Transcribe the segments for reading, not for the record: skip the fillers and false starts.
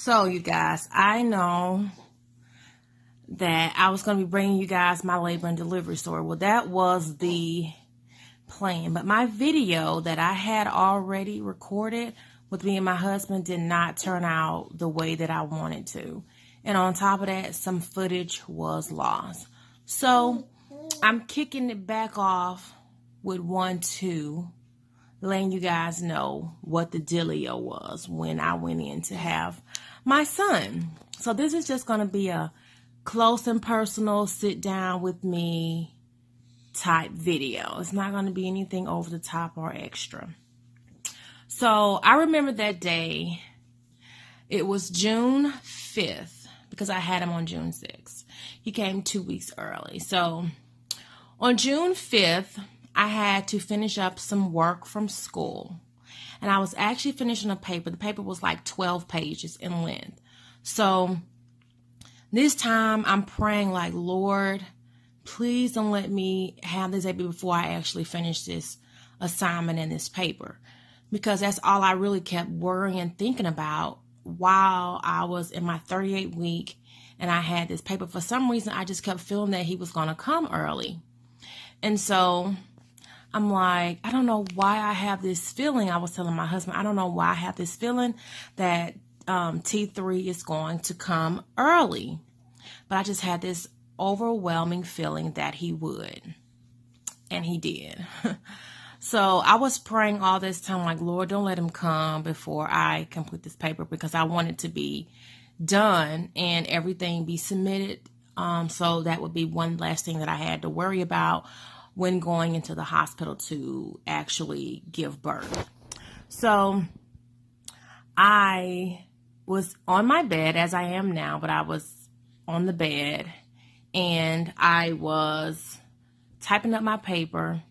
So, you guys, I know that I was going to be bringing you guys my labor and delivery story. Well, that was the plan. But my video that I had already recorded with me and my husband did not turn out the way that I wanted to. And on top of that, some footage was lost. So, I'm kicking it back off with 1-2. Letting you guys know what the dealio was when I went in to have my son. So this is just going to be a close and personal sit down with me type video. It's not going to be anything over the top or extra. So I remember that day. It was June 5th because I had him on June 6th. He came 2 weeks early. So on June 5th, I had to finish up some work from school. And I was actually finishing a paper. The paper was like 12 pages in length. So this time I'm praying like, Lord, please don't let me have this baby before I actually finish this assignment and this paper. Because that's all I really kept worrying and thinking about while I was in my 38th week and I had this paper. For some reason, I just kept feeling that he was going to come early. And so I'm like, I don't know why I have this feeling. I was telling my husband, I don't know why I have this feeling that T3 is going to come early. But I just had this overwhelming feeling that he would. And he did. So I was praying all this time like, Lord, don't let him come before I complete this paper, because I want it to be done and everything be submitted. So that would be one last thing that I had to worry about when going into the hospital to actually give birth. So I was on my bed, as I am now, but I was on the bed and I was typing up my paper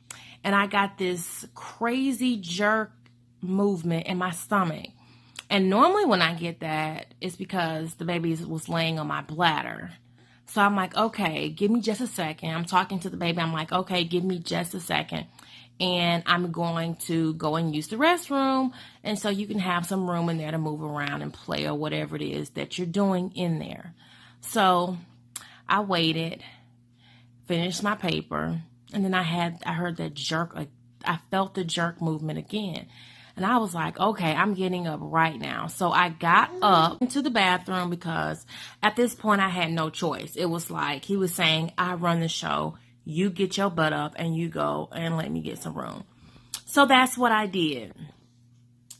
and I got this crazy jerk movement in my stomach. And normally when I get that, it's because the baby was laying on my bladder. So I'm like, okay, give me just a second. I'm talking to the baby. I'm like, okay, give me just a second. And I'm going to go and use the restroom. And so you can have some room in there to move around and play or whatever it is that you're doing in there. So I waited, finished my paper, and then I heard that jerk. I felt the jerk movement again. And I was like, okay, I'm getting up right now. So I got up into the bathroom because at this point I had no choice. It was like he was saying, I run the show. You get your butt up and you go and let me get some room. So that's what I did.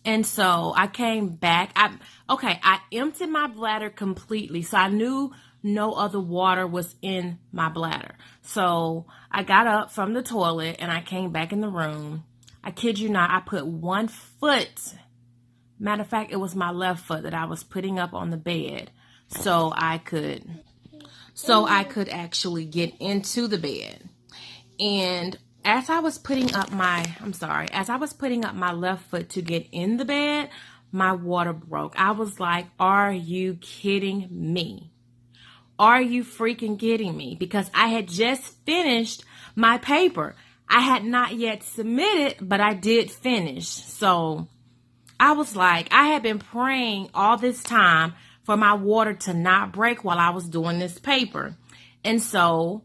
And so I came back. I emptied my bladder completely. So I knew no other water was in my bladder. So I got up from the toilet and I came back in the room. I kid you not, I put 1 foot, matter of fact, it was my left foot that I was putting up on the bed so I could actually get into the bed. And as I was putting up my left foot to get in the bed, my water broke. I was like, are you kidding me? Are you freaking kidding me? Because I had just finished my paper. I had not yet submitted, but I did finish. So I was like, I had been praying all this time for my water to not break while I was doing this paper. And so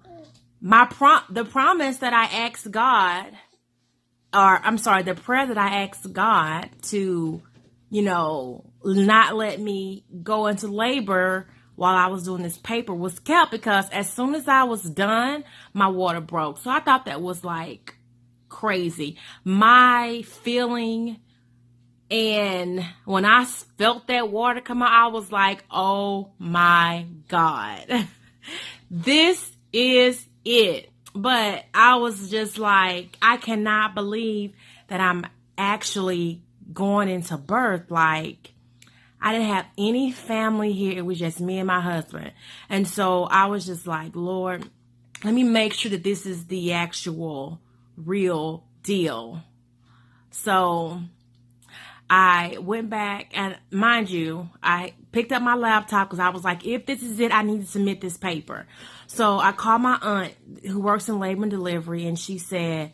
the promise that I asked God, the prayer that I asked God to, not let me go into labor while I was doing this paper was kept, because as soon as I was done, my water broke. So I thought that was like crazy. My feeling, and when I felt that water come out, I was like, oh my God, this is it. But I was just like, I cannot believe that I'm actually going into birth. Like, I didn't have any family here. It was just me and my husband. And so I was just like, Lord, let me make sure that this is the actual real deal. So I went back, and mind you, I picked up my laptop because I was like, if this is it, I need to submit this paper. So I called my aunt who works in labor and delivery, and she said,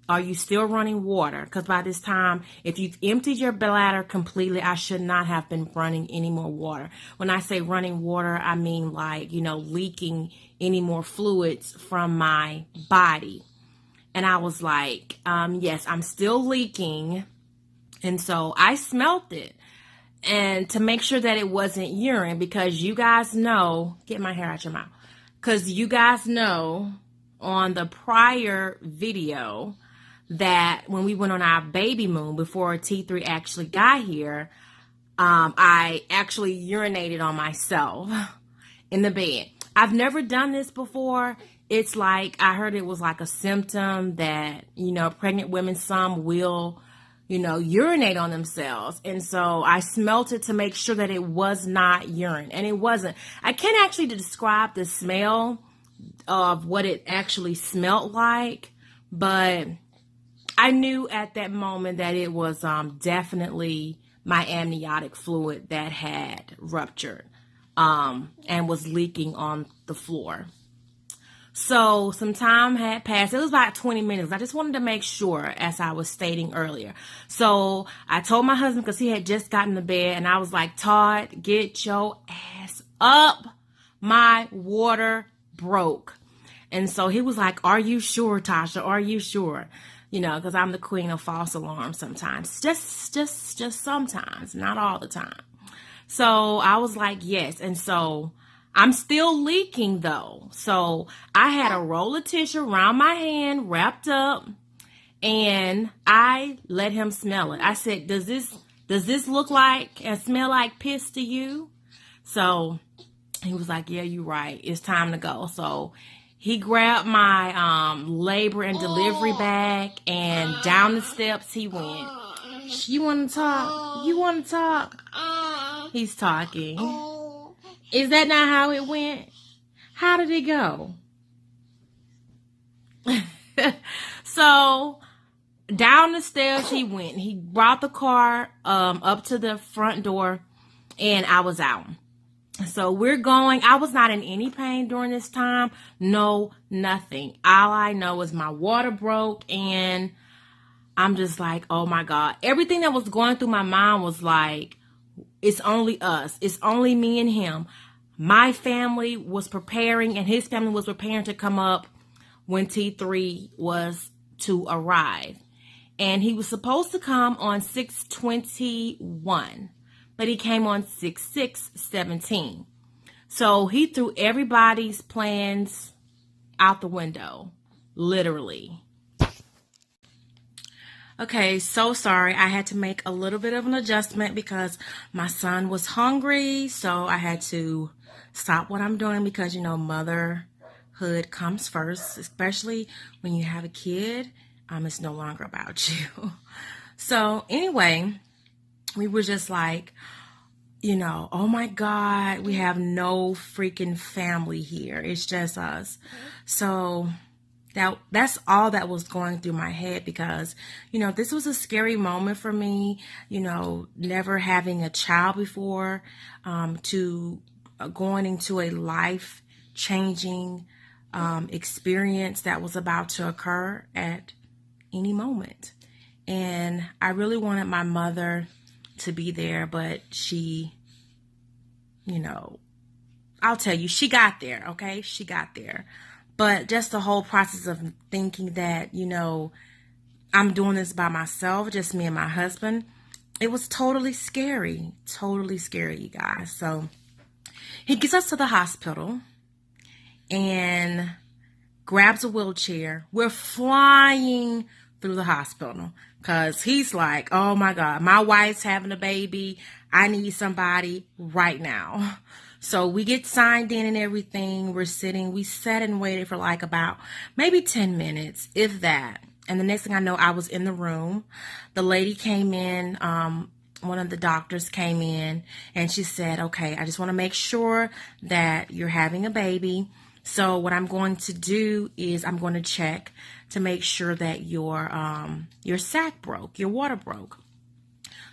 Are you still running water? Because by this time, if you've emptied your bladder completely, I should not have been running any more water. When I say running water, I mean like, leaking any more fluids from my body. And I was like, yes, I'm still leaking. And so I smelt it. And to make sure that it wasn't urine, because you guys know, get my hair out your mouth. Because you guys know on the prior video that when we went on our baby moon before T3 actually got here, I actually urinated on myself in the bed. I've never done this before. It's like, I heard it was like a symptom that, pregnant women, some will, urinate on themselves. And so I smelt it to make sure that it was not urine. And it wasn't. I can't actually describe the smell of what it actually smelled like, but I knew at that moment that it was definitely my amniotic fluid that had ruptured and was leaking on the floor. So some time had passed. It was about 20 minutes. I just wanted to make sure, as I was stating earlier. So I told my husband, because he had just gotten to bed, and I was like, Todd, get your ass up. My water broke. And so he was like, are you sure, Tasha? Are you sure? Because I'm the queen of false alarms sometimes. Just sometimes, not all the time. So I was like, yes. And so I'm still leaking though. So I had a roll of tissue around my hand, wrapped up, and I let him smell it. I said, does this look like and smell like piss to you? So he was like, yeah, you're right. It's time to go. So he grabbed my labor and delivery bag, and down the steps he went. You want to talk? You want to talk? He's talking. Is that not how it went? How did it go? So down the stairs he went. He brought the car up to the front door, and I was out. So we're going. I was not in any pain during this time. No, nothing. All I know is my water broke, and I'm just like, oh my God. Everything that was going through my mind was like, it's only us. It's only me and him. My family was preparing, and his family was preparing to come up when T3 was to arrive. And he was supposed to come on 6/21. But he came on 6/6/17. So he threw everybody's plans out the window, literally. Okay, so sorry. I had to make a little bit of an adjustment because my son was hungry. So I had to stop what I'm doing because, motherhood comes first, especially when you have a kid. It's no longer about you. So anyway, we were just like, oh my God, we have no freaking family here. It's just us. So that's all that was going through my head because, this was a scary moment for me, never having a child before, to going into a life-changing experience that was about to occur at any moment. And I really wanted my mother to be there, but she, I'll tell you, she got there, okay? She got there. But just the whole process of thinking that, I'm doing this by myself, just me and my husband, it was totally scary, you guys. So he gets us to the hospital and grabs a wheelchair. We're flying through the hospital because he's like, oh my God, my wife's having a baby. I need somebody right now. So we get signed in and everything. We sat and waited for like about maybe 10 minutes, if that. And the next thing I know, I was in the room. The lady came in, one of the doctors came in, and she said, okay, I just want to make sure that you're having a baby. So what I'm going to do is I'm going to check to make sure that your sac broke, your water broke.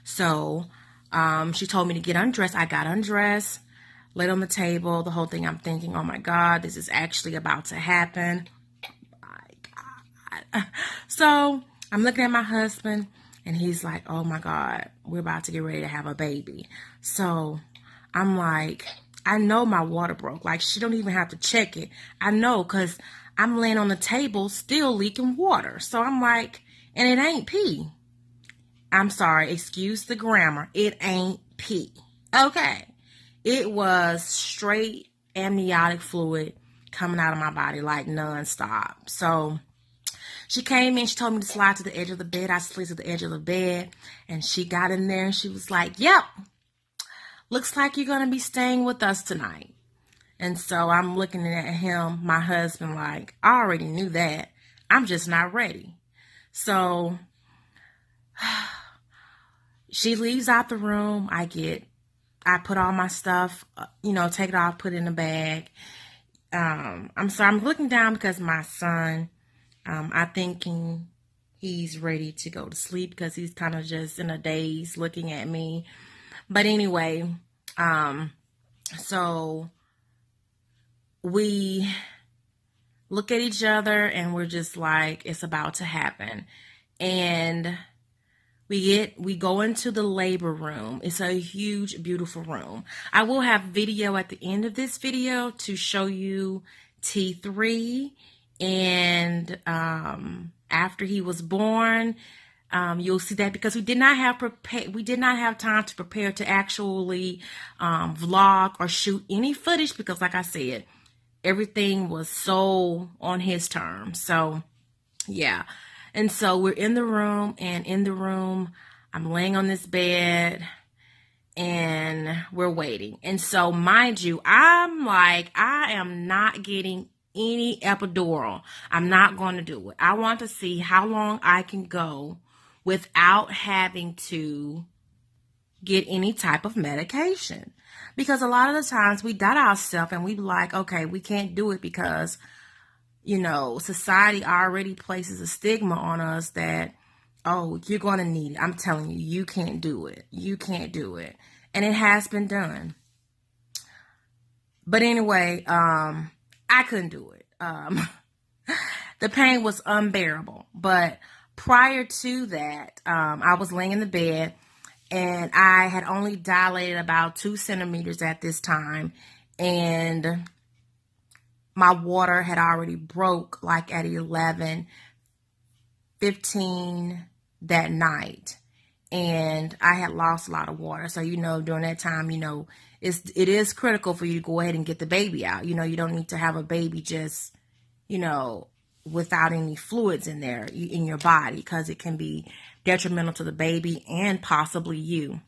So she told me to get undressed. I got undressed, laid on the table, the whole thing. I'm thinking, oh my God, this is actually about to happen. My God. So I'm looking at my husband, and he's like, oh my God, we're about to get ready to have a baby. So I'm like, I know my water broke. Like, she don't even have to check it. I know, because I'm laying on the table still leaking water. So I'm like, and it ain't pee. I'm sorry, excuse the grammar. It ain't pee. Okay. It was straight amniotic fluid coming out of my body like nonstop. So she came in, she told me to slide to the edge of the bed. I slid to the edge of the bed, and she got in there and she was like, yep, looks like you're going to be staying with us tonight. And so I'm looking at him, my husband, like, I already knew that. I'm just not ready. So she leaves out the room. I put all my stuff, take it off, put it in a bag. I'm looking down because my son, I'm thinking he's ready to go to sleep because he's kind of just in a daze looking at me. But anyway, so we look at each other and we're just like, it's about to happen. And we go into the labor room. It's a huge, beautiful room. I will have video at the end of this video to show you T3. And after he was born, you'll see that, because we did not have time to prepare to actually vlog or shoot any footage, because like I said, everything was so on his terms. So yeah. And so we're in the room, and in the room, I'm laying on this bed and we're waiting. And so mind you, I'm like, I am not getting any epidural. I'm not going to do it. I want to see how long I can go without having to get any type of medication. Because a lot of the times we doubt ourselves and we be like, okay, we can't do it because society already places a stigma on us that, oh, you're going to need it. I'm telling you, you can't do it. You can't do it. And it has been done. But anyway, I couldn't do it. The pain was unbearable. But prior to that, I was laying in the bed, and I had only dilated about 2 centimeters at this time. And my water had already broke like at 11:15 that night. And I had lost a lot of water. So, during that time, it is critical for you to go ahead and get the baby out. You don't need to have a baby just, without any fluids in there in your body, because it can be detrimental to the baby and possibly you.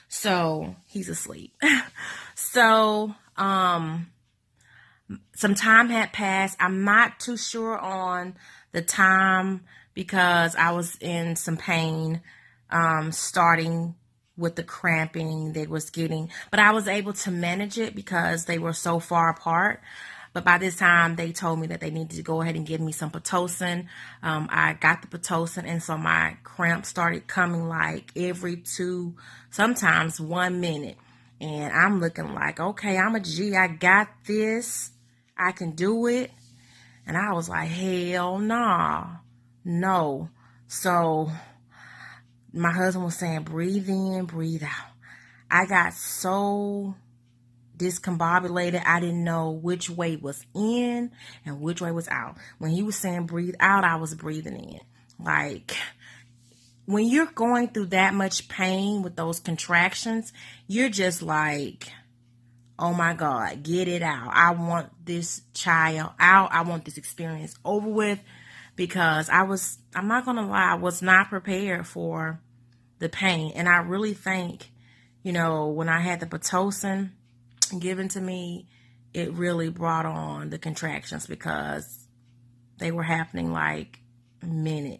So he's asleep. So, some time had passed. I'm not too sure on the time because I was in some pain, starting with the cramping they was getting. But I was able to manage it because they were so far apart. But by this time, they told me that they needed to go ahead and give me some Pitocin. I got the Pitocin, and so my cramps started coming like every 2, sometimes 1 minute. And I'm looking like, okay, I'm a G. I got this. I can do it. And I was like, hell nah. No. So my husband was saying, breathe in, breathe out. I got so discombobulated. I didn't know which way was in and which way was out. When he was saying breathe out, I was breathing in. Like, when you're going through that much pain with those contractions, you're just like, oh my God, get it out. I want this child out. I want this experience over with, because I'm not going to lie, I was not prepared for the pain. And I really think, when I had the Pitocin given to me, it really brought on the contractions, because they were happening like every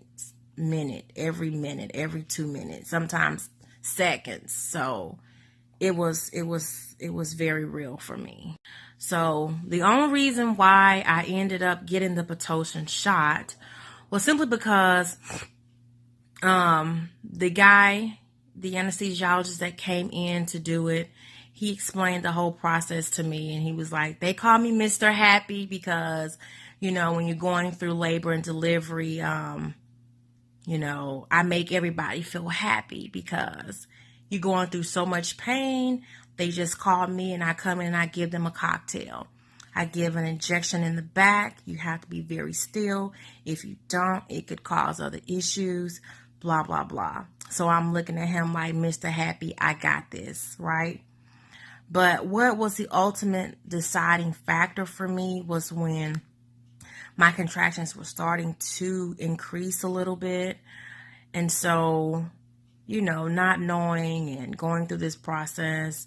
2 minutes, sometimes seconds. So it was very real for me. So the only reason why I ended up getting the Pitocin shot was simply because the guy, the anesthesiologist that came in to do it, he explained the whole process to me, and he was like, they call me Mr. Happy because, when you're going through labor and delivery, I make everybody feel happy because you're going through so much pain. They just call me and I come in and I give them a cocktail. I give an injection in the back. You have to be very still. If you don't, it could cause other issues, blah, blah, blah. So I'm looking at him like, Mr. Happy, I got this, right? But what was the ultimate deciding factor for me was when my contractions were starting to increase a little bit. And so, not knowing and going through this process.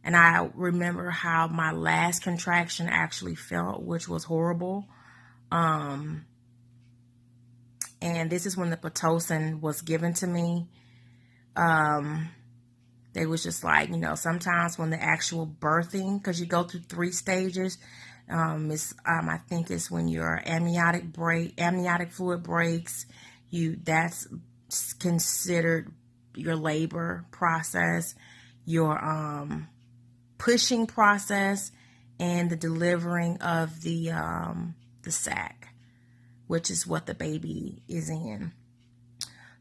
And I remember how my last contraction actually felt, which was horrible. And this is when the Pitocin was given to me. They was just like, sometimes when the actual birthing, because you go through 3 stages, I think it's when your amniotic fluid breaks, that's considered your labor process, your pushing process, and the delivering of the sac, which is what the baby is in.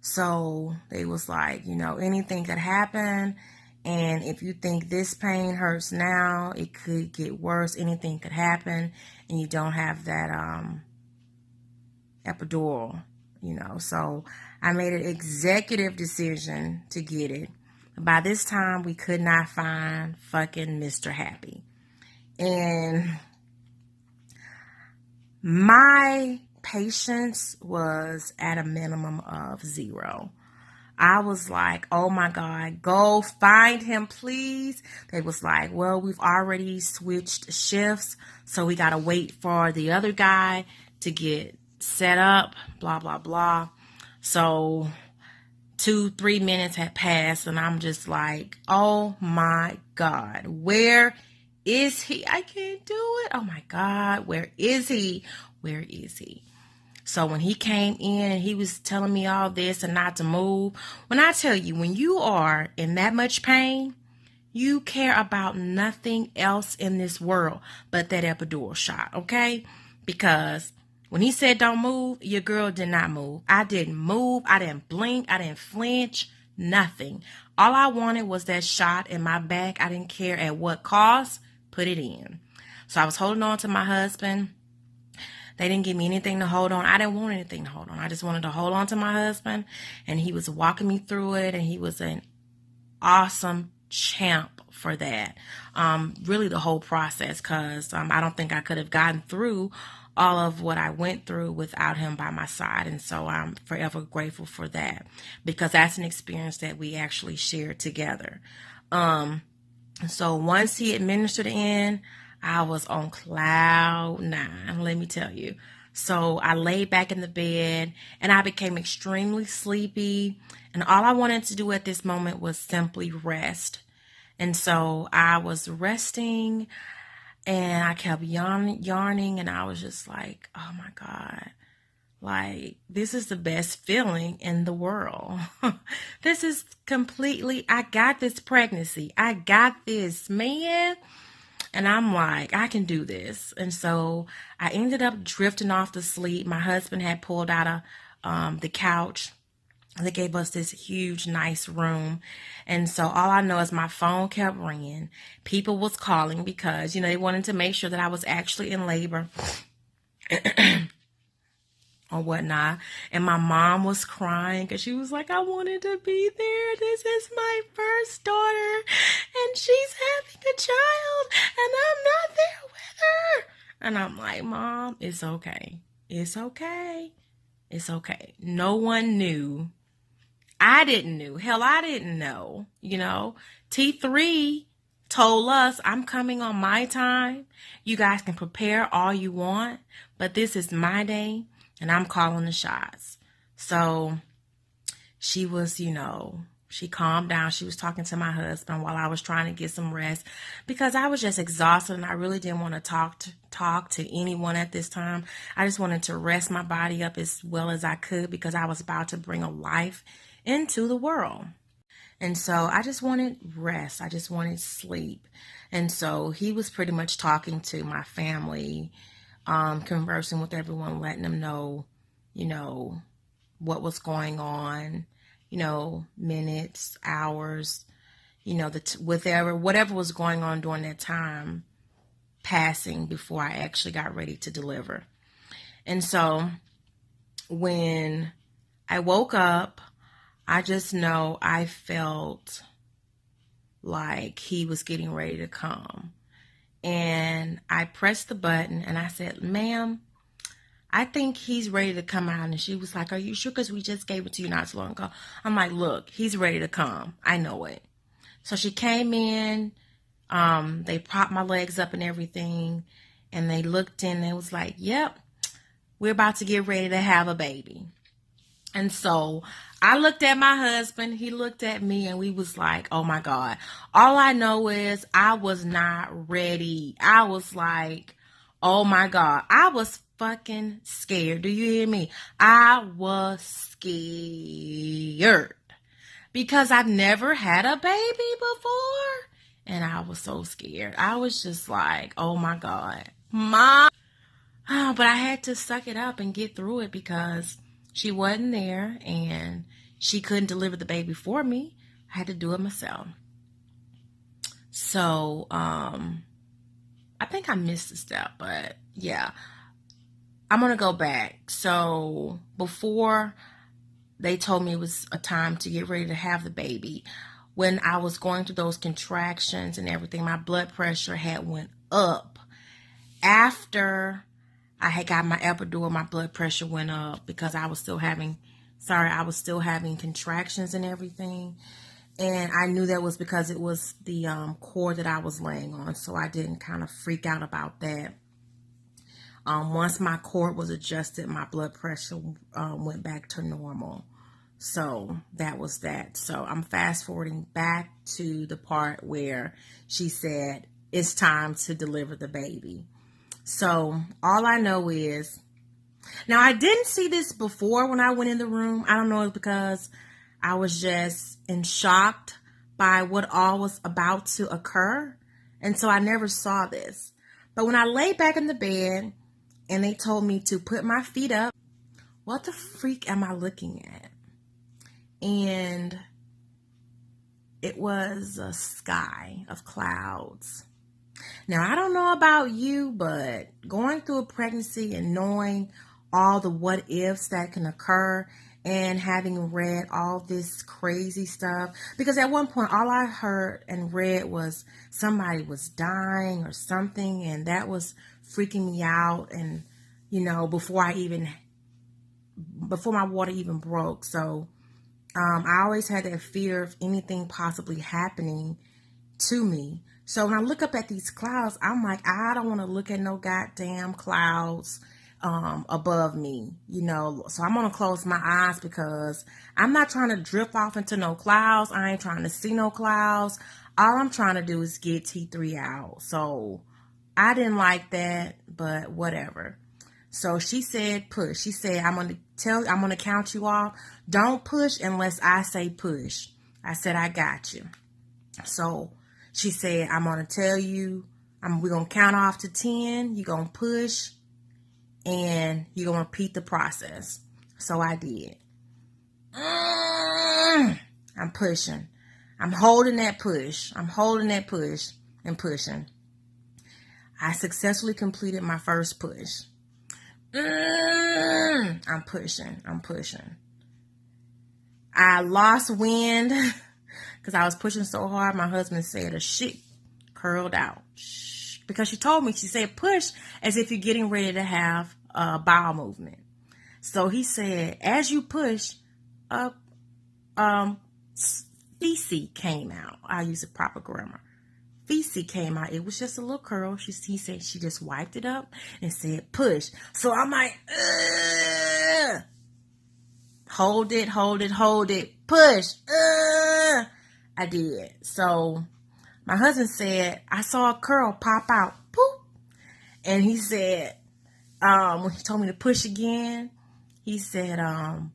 So they was like, anything could happen. And if you think this pain hurts now, it could get worse. Anything could happen. And you don't have that epidural, So I made an executive decision to get it. By this time, we could not find fucking Mr. Happy. And my patience was at a minimum of 0. I was like, oh my God, go find him, please. They was like, well, we've already switched shifts, so we got to wait for the other guy to get set up, blah, blah, blah. So 2-3 minutes had passed, and I'm just like, oh my God, where is he? I can't do it. Oh my God, where is he? Where is he? So when he came in and he was telling me all this and not to move, when I tell you, when you are in that much pain, you care about nothing else in this world but that epidural shot, okay? Because when he said don't move, your girl did not move. I didn't move. I didn't blink. I didn't flinch. Nothing. All I wanted was that shot in my back. I didn't care at what cost. Put it in. So I was holding on to my husband. They didn't give me anything to hold on. I didn't want anything to hold on. I just wanted to hold on to my husband. And he was walking me through it. And he was an awesome champ for that. Really the whole process. Because I don't think I could have gotten through all of what I went through without him by my side. And so I'm forever grateful for that. Because that's an experience that we actually shared together. So once he administered in, I was on cloud 9, let me tell you. So I laid back in the bed and I became extremely sleepy. And all I wanted to do at this moment was simply rest. And so I was resting and I kept yarning and I was just like, oh my God, like this is the best feeling in the world. This is completely, I got this pregnancy. I got this, man. And I'm like, I can do this. And so I ended up drifting off to sleep. My husband had pulled out the couch. They gave us this huge, nice room. And so all I know is my phone kept ringing. People was calling because, they wanted to make sure that I was actually in labor or whatnot. And my mom was crying because she was like, I wanted to be there. This is my first daughter and she's having a child and I'm not there with her. And I'm like, Mom, it's okay. It's okay. It's okay. No one knew. I didn't know. Hell, I didn't know. T3 told us I'm coming on my time. You guys can prepare all you want, but this is my day. And I'm calling the shots. So she was, she calmed down. She was talking to my husband while I was trying to get some rest because I was just exhausted and I really didn't want to talk to anyone at this time. I just wanted to rest my body up as well as I could because I was about to bring a life into the world. And so I just wanted rest. I just wanted sleep. And so he was pretty much talking to my family conversing with everyone, letting them know, you know, what was going on, you know, minutes, hours, you know, whatever was going on during that time passing before I actually got ready to deliver. And so when I woke up, I just know I felt like he was getting ready to come. And I pressed the button and I said, "Ma'am, I think he's ready to come out." And she was like, "Are you sure? Because we just gave it to you not so long ago." I'm like, "Look, he's ready to come. I know it." So she came in. They propped my legs up and everything. And they looked in and it was like, "Yep, we're about to get ready to have a baby." And so I looked at my husband, he looked at me, and we was like, oh my God. All I know is I was not ready. I was like, oh my God. I was fucking scared. Do you hear me? I was scared because I've never had a baby before. And I was so scared. I was just like, oh my God. Mom. But I had to suck it up and get through it because she wasn't there and she couldn't deliver the baby for me. I had to do it myself. So, I think I missed a step, but yeah, I'm going to go back. So before they told me it was a time to get ready to have the baby, when I was going through those contractions and everything, my blood pressure had went up. After I had got my epidural, my blood pressure went up because I was still having contractions and everything. And I knew that was because it was the cord that I was laying on. So I didn't kind of freak out about that. Once my cord was adjusted, my blood pressure went back to normal. So that was that. So I'm fast forwarding back to the part where she said, it's time to deliver the baby. So all I know is, now I didn't see this before when I went in the room. I don't know if because I was just in shock by what all was about to occur. And so I never saw this. But when I lay back in the bed and they told me to put my feet up, what the freak am I looking at? And it was a sky of clouds. Now, I don't know about you, but going through a pregnancy and knowing all the what ifs that can occur and having read all this crazy stuff, because at one point all I heard and read was somebody was dying or something, and that was freaking me out. And, you know, before my water even broke. So I always had that fear of anything possibly happening to me. So when I look up at these clouds, I'm like, I don't want to look at no goddamn clouds above me, you know. So I'm going to close my eyes because I'm not trying to drift off into no clouds. I ain't trying to see no clouds. All I'm trying to do is get T3 out. So I didn't like that, but whatever. So she said push. She said, I'm going to count you off. Don't push unless I say push. I said, I got you. So she said, I'm going to tell you, we're going to count off to 10. You're going to push and you're going to repeat the process. So I did. I'm pushing. I'm holding that push. I'm holding that push and pushing. I successfully completed my first push. I'm pushing. I'm pushing. I lost wind because I was pushing so hard. My husband said a shit curled out. Shh. Because she told me, she said push as if you're getting ready to have a bowel movement. So he said, as you push, feces came out. I use the proper grammar. Feces came out. It was just a little curl. He said she just wiped it up and said push. So I'm like, ugh. Hold it, hold it, hold it, push. I did. So my husband said, I saw a curl pop out. Poop. And he said, when he told me to push again, he said, and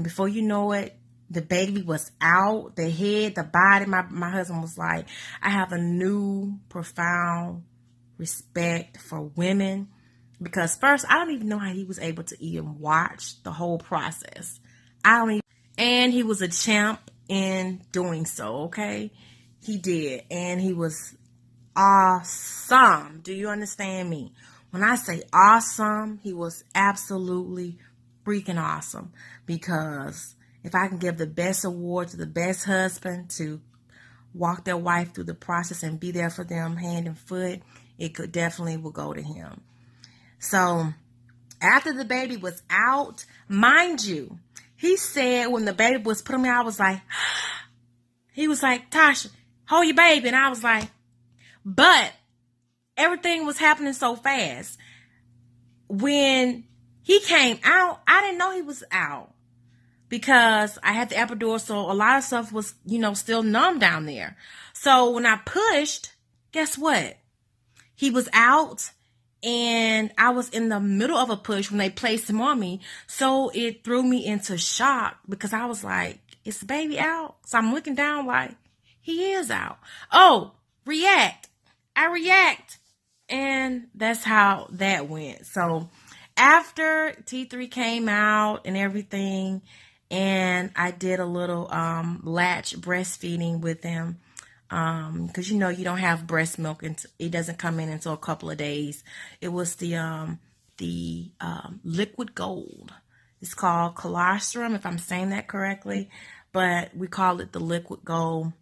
before you know it, the baby was out, the head, the body. My husband was like, I have a new profound respect for women. Because first, I don't even know how he was able to even watch the whole process. I don't even, and he was a champ in doing so, okay? He did, and he was awesome. Do you understand me? When I say awesome, he was absolutely freaking awesome. Because if I can give the best award to the best husband to walk their wife through the process and be there for them hand and foot, it could definitely will go to him. So after the baby was out, mind you, he said when the baby was put on me, I was like, he was like, Tasha, hold your baby. And I was like, but everything was happening so fast. When he came out, I didn't know he was out because I had the epidural. So a lot of stuff was, still numb down there. So when I pushed, guess what? He was out. And I was in the middle of a push when they placed him on me. So it threw me into shock because I was like, is the baby out? So I'm looking down like, he is out. Oh, react. I react. And that's how that went. So after T3 came out and everything, and I did a little latch breastfeeding with him. Because you don't have breast milk and it doesn't come in until a couple of days. It was the liquid gold. It's called colostrum, if I'm saying that correctly, but we call it the liquid gold.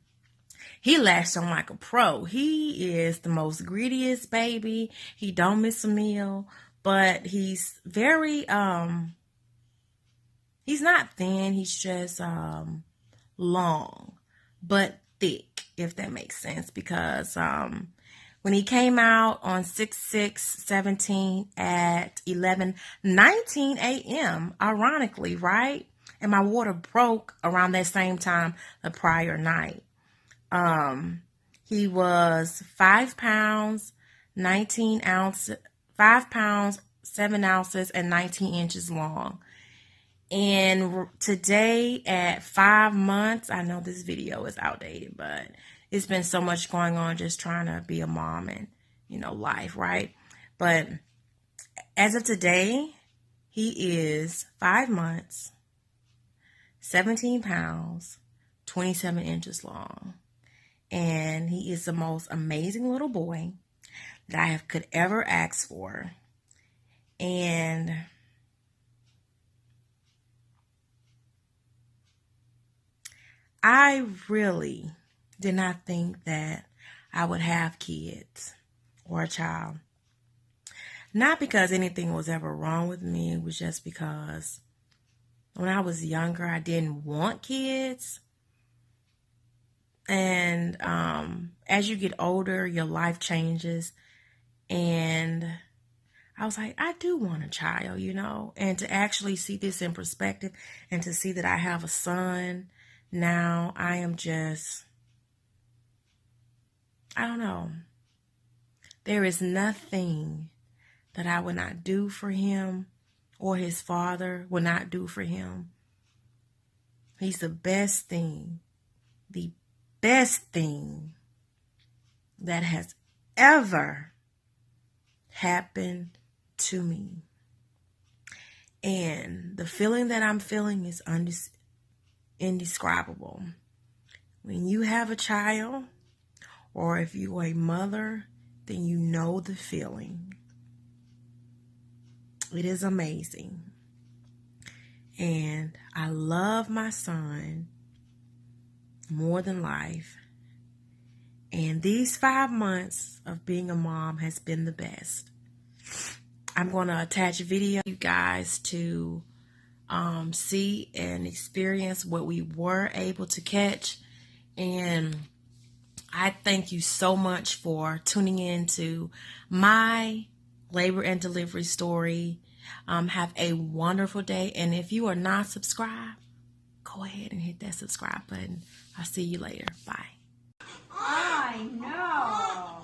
He latched on like a pro. He is the most greediest baby. He don't miss a meal, but he's very he's not thin. He's just long, but thick, if that makes sense, because when he came out on 6/6/17 at 11:19 a.m., ironically, right? And my water broke around that same time the prior night. He was 5 pounds, 19 ounces, 5 pounds, 7 ounces, and 19 inches long. And today at 5 months, I know this video is outdated, but it's been so much going on just trying to be a mom and, life, right? But as of today, he is 5 months, 17 pounds, 27 inches long. And he is the most amazing little boy that I could ever ask for. And I really did not think that I would have kids or a child. Not because anything was ever wrong with me. It was just because when I was younger, I didn't want kids. And as you get older, your life changes. And I was like, I do want a child, and to actually see this in perspective and to see that I have a son now, I am just, I don't know. There is nothing that I would not do for him or his father would not do for him. He's the best thing that has ever happened to me. And the feeling that I'm feeling is indescribable. When you have a child, or if you're a mother, then you know the feeling. It is amazing. And I love my son more than life. And these 5 months of being a mom has been the best. I'm going to attach a video for you guys to see and experience what we were able to catch. And I thank you so much for tuning in to my labor and delivery story. Have a wonderful day. And if you are not subscribed, go ahead and hit that subscribe button. I'll see you later. Bye. I know.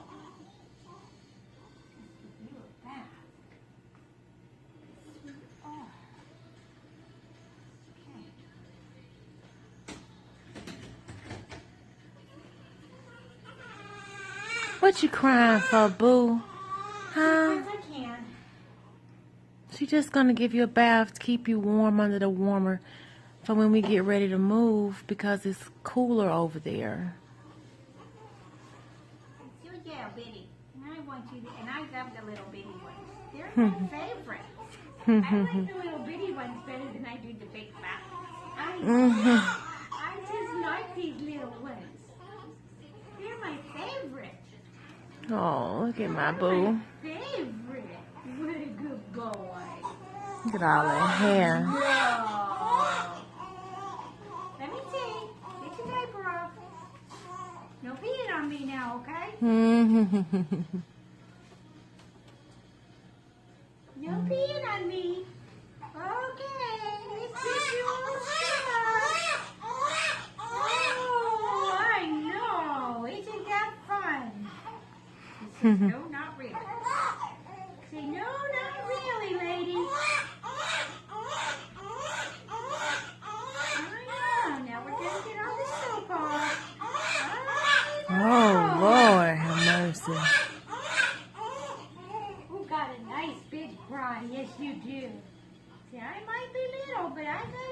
What you crying for, boo? Huh? Because I can. She's just gonna give you a bath to keep you warm under the warmer for when we get ready to move because it's cooler over there. It's your yeah, bitty. And I want you to, and I love the little bitty ones. They're my favorite. I like the little bitty ones better than I do the big fat ones. I just like these little ones. They're my favorite. Oh, look at my boo. Favorite. What a good boy. Look at all that hair. Whoa. Let me see. Get your diaper off. No peeing on me now, okay? No peeing on me. Okay. Let's get you all set. Oh, I know. Isn't that fun? He says, no, not really. Say, no, not really, lady. I know. Now we're going to get on the sofa. Oh, Lord, have mercy. You got a nice big bra. Yes, you do. See, I might be little, but I got